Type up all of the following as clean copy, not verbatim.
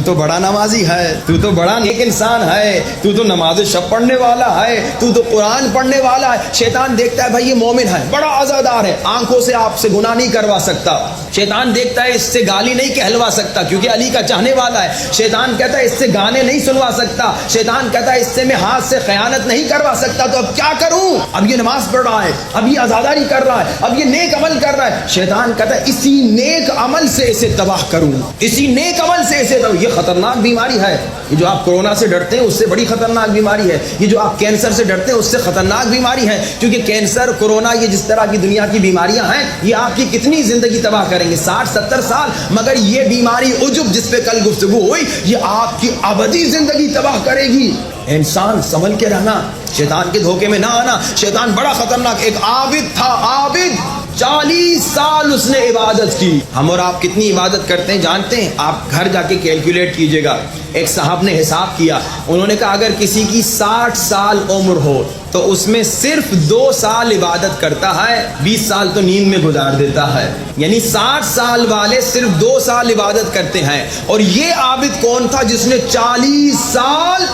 تو بڑا نمازی ہے، تو تو بڑا نیک انسان ہے، تو تو نماز شب پڑھنے والا ہے، تو تو قرآن پڑھنے والا ہے۔ شیطان دیکھتا ہے بھائی یہ مومن ہے، بڑا عزادار ہے، آنکھوں سے آپ سے گناہ نہیں کروا سکتا۔ شیطان دیکھتا ہے اس سے گالی نہیں کہلوا سکتا کیونکہ علی کا چاہنے والا ہے۔ شیطان کہتا ہے اس سے گانے نہیں سنوا سکتا۔ شیطان کہتا ہے اس سے میں ہاتھ سے خیانت نہیں کروا سکتا، تو اب کیا کروں؟ اب یہ نماز پڑھ رہا ہے، اب یہ عزاداری کر رہا ہے، اب یہ نیک عمل کر رہا ہے۔ شیطان کہتا ہے اسی نیک عمل سے اسے تباہ کروں، اسی نیک عمل سے اسے تباہ۔ یہ خطرناک بیماری ہے، یہ جو آپ کورونا سے ڈرتے ہیں اس سے بڑی خطرناک بیماری ہے، یہ جو آپ کینسر سے ڈرتے ہیں اس سے خطرناک بیماری ہے، کیونکہ کینسر، کورونا، یہ جس طرح کی دنیا کی بیماریاں ہیں یہ آپ کی کتنی زندگی تباہ کریں گے، 60-70 سال، مگر یہ بیماری عجب جس پہ کل گفتگو ہوئی یہ آپ کی ابدی زندگی تباہ کرے گی۔ انسان سنبھل کے رہنا، شیطان کے دھوکے میں نہ آنا۔ شیطان بڑا خطرناک، ایک عابد تھا، عابد 40 سال اس نے عبادت کی۔ ہم اور آپ کتنی عبادت کرتے ہیں جانتے ہیں؟ آپ گھر جا کے کیلکولیٹ کیجئے گا۔ ایک صاحب نے حساب کیا، انہوں نے کہا اگر کسی کی 60 سال عمر ہو تو اس میں صرف 2 سال عبادت کرتا ہے، 20 سال تو نیند میں گزار دیتا ہے، یعنی 60 سال والے صرف 2 سال عبادت کرتے ہیں۔ اور یہ عابد کون تھا جس نے 40 سال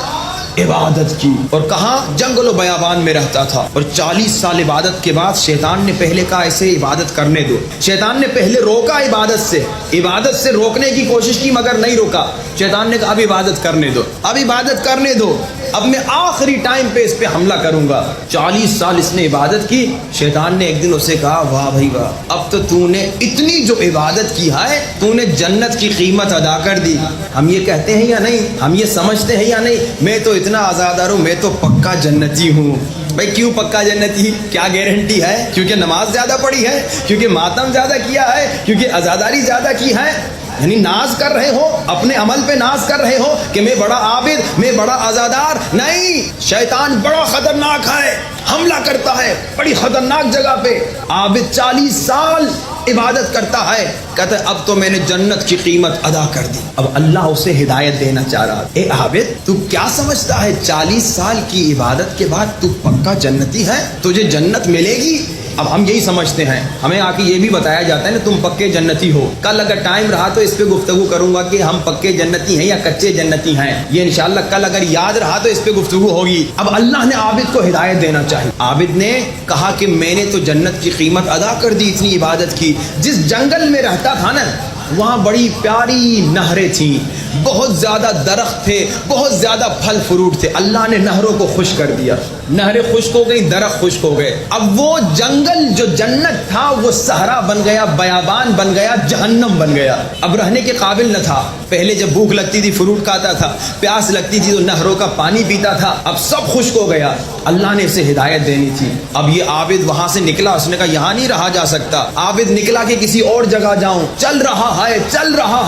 عبادت کی، اور کہاں؟ جنگل و بیابان میں رہتا تھا۔ اور 40 سال عبادت کے بعد شیطان نے پہلے کہا اسے عبادت کرنے دو۔ شیطان نے پہلے روکا عبادت سے روکنے کی کوشش کی مگر نہیں روکا۔ شیطان نے کہا اب عبادت کرنے دو، اب عبادت کرنے دو، اب میں آخری ٹائم پہ اس پہ حملہ کروں گا۔ 40 سال اس نے عبادت کی۔ شیطان نے ایک دن اسے کہا واہ بھائی واہ، اب تو نے اتنی جو عبادت کی ہے تو نے جنت کی قیمت ادا کر دی۔ ہم یہ کہتے ہیں یا نہیں؟ ہم یہ سمجھتے ہیں یا نہیں؟ میں تو اتنا آزادار ہوں، میں تو پکا جنتی ہوں۔ بھائی کیوں پکا جنتی؟ کیا گارنٹی ہے؟ کیونکہ نماز زیادہ پڑھی ہے، کیونکہ ماتم زیادہ کیا ہے، کیونکہ عزاداری زیادہ کی ہے؟ یعنی ناز کر رہے ہو، اپنے عمل پہ ناز کر رہے ہو کہ میں بڑا عابد، میں بڑا عزادار؟ نہیں، شیطان بڑا خطرناک ہے، حملہ کرتا ہے بڑی خطرناک جگہ پہ۔ عابد 40 سال عبادت کرتا ہے، کہتا ہے اب تو میں نے جنت کی قیمت ادا کر دی۔ اب اللہ اسے ہدایت دینا چاہ رہا، اے عابد تو کیا سمجھتا ہے 40 سال کی عبادت کے بعد تو پکا جنتی ہے، تجھے جنت ملے گی؟ اب ہم یہی سمجھتے ہیں، ہمیں آ کے یہ بھی بتایا جاتا ہے نا تم پکے جنتی ہو۔ کل اگر ٹائم رہا تو اس پہ گفتگو کروں گا کہ ہم پکے جنتی ہیں یا کچے جنتی ہیں، یہ انشاءاللہ کل اگر یاد رہا تو اس پہ گفتگو ہوگی۔ اب اللہ نے عابد کو ہدایت دینا چاہی۔ عابد نے کہا کہ میں نے تو جنت کی قیمت ادا کر دی، اتنی عبادت کی۔ جس جنگل میں رہتا تھا نا وہاں بڑی پیاری نہریں تھیں، بہت زیادہ درخت تھے، بہت زیادہ پھل فروٹ تھے۔ اللہ نے نہروں کو خشک کر دیا، نہریں خشک ہو گئی، درخت خشک ہو گئے۔ اب وہ جنگل جو جنت تھا وہ صحرا بن گیا، بیابان بن گیا، جہنم بن گیا، اب رہنے کے قابل نہ تھا۔ پہلے جب بھوک لگتی تھی فروٹ کھاتا تھا، پیاس لگتی تھی تو نہروں کا پانی پیتا تھا، اب سب خشک ہو گیا۔ اللہ نے اسے ہدایت دینی تھی۔ اب یہ عابد وہاں سے نکلا، اس نے کہا یہاں نہیں رہا جا سکتا۔ عابد نکلا کہ کسی اور جگہ جاؤں، چل رہا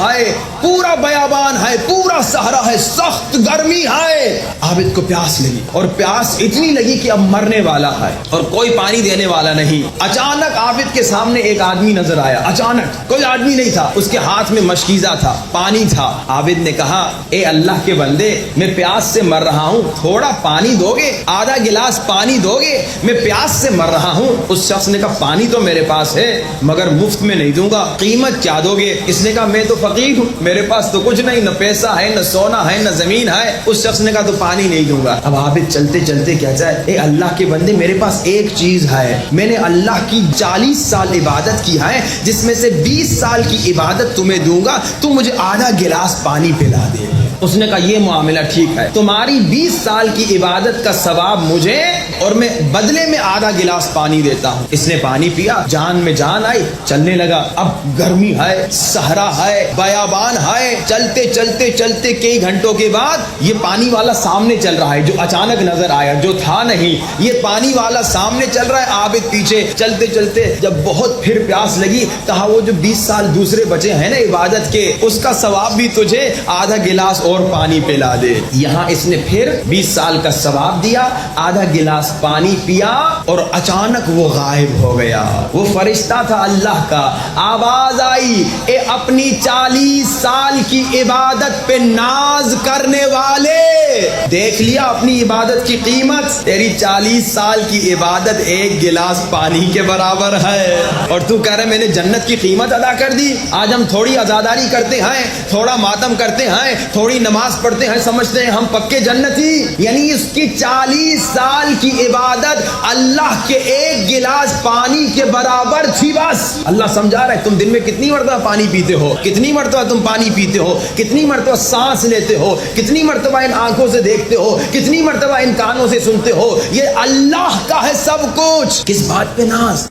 ہے، پورا بیابان ہے، پورا صحرا ہے، سخت گرمی ہے۔ عابد کو پیاس لگی، اور پیاس اتنی لگی کہ اب مرنے والا ہے اور کوئی پانی دینے والا نہیں۔ اچانک عابد کے سامنے ایک آدمی نظر آیا، اچانک، کوئی آدمی نہیں تھا، اس کے ہاتھ میں مشکیزہ تھا، پانی تھا۔ عابد نے کہا اے اللہ کے بندے، میں پیاس سے مر رہا ہوں، تھوڑا پانی دو گے؟ آدھا گلاس پانی دو گے؟ میں پیاس سے مر رہا ہوں۔ اس شخص نے کہا پانی تو میرے پاس ہے مگر مفت میں نہیں دوں گا، قیمت کیا دو گے؟ اس نے کہا میں تو فقیر ہوں، میرے پاس تو کچھ نہیں، نہ پیسہ ہے، نہ سونا ہے، نہ زمین ہے۔ اس شخص نے کہا تو پانی نہیں دوں گا۔ اب عابد چلتے چلتے کہتا ہے اے اللہ کے بندے، میرے پاس ایک چیز ہے، میں نے اللہ کی 40 سال عبادت کی ہے، جس میں سے 20 سال کی عبادت تمہیں دوں گا، تم مجھے آدھا گلاس پانی پلا دے۔ اس نے کہا یہ معاملہ ٹھیک ہے، تمہاری 20 سال کی عبادت کا ثواب مجھے، اور میں بدلے میں آدھا گلاس پانی دیتا ہوں۔ اس نے پانی پیا، جان میں جان آئی، چلنے لگا۔ اب گرمی ہے، صحرا ہے، بیابان ہے، چلتے چلتے چلتے کئی گھنٹوں کے بعد یہ پانی والا سامنے چل رہا ہے، جو اچانک نظر آیا، جو تھا نہیں، یہ پانی والا سامنے چل رہا ہے، عابد پیچھے۔ چلتے چلتے جب بہت پھر پیاس لگی، کہا وہ جو 20 سال دوسرے بچے ہیں نا عبادت کے، اس کا ثواب بھی تجھے آدھا گلاس اور پانی پلا دے. یہاں اس نے پھر 20 سال کا ثواب دیا, آدھا گلاس پانی پیا اور اچانک وہ غائب ہو گیا. وہ فرشتہ تھا اللہ کا. آواز آئی, اے اپنی 40 سال کی عبادت پہ ناز کرنے والے, دیکھ لیا اپنی عبادت کی قیمت؟ تیری 40 سال کی عبادت ایک گلاس پانی کے برابر ہے, اور تو کہہ رہے میں نے جنت کی قیمت ادا کر دی. آج ہم تھوڑی عزاداری کرتے ہیں, تھوڑا ماتم کرتے ہیں, تھوڑی نماز پڑھتے ہیں, سمجھتے ہیں ہم پکے جنتی. یعنی اس کی 40 سال کی عبادت اللہ کے ایک گلاس پانی کے برابر تھی بس. اللہ سمجھا رہا ہے تم دن میں کتنی مرتبہ پانی پیتے ہو, کتنی مرتبہ تم پانی پیتے ہو, کتنی مرتبہ سانس لیتے ہو, کتنی مرتبہ ان آنکھوں سے دیکھتے ہو, کتنی مرتبہ ان کانوں سے سنتے ہو. یہ اللہ کا ہے سب کچھ. کس بات پہ ناز؟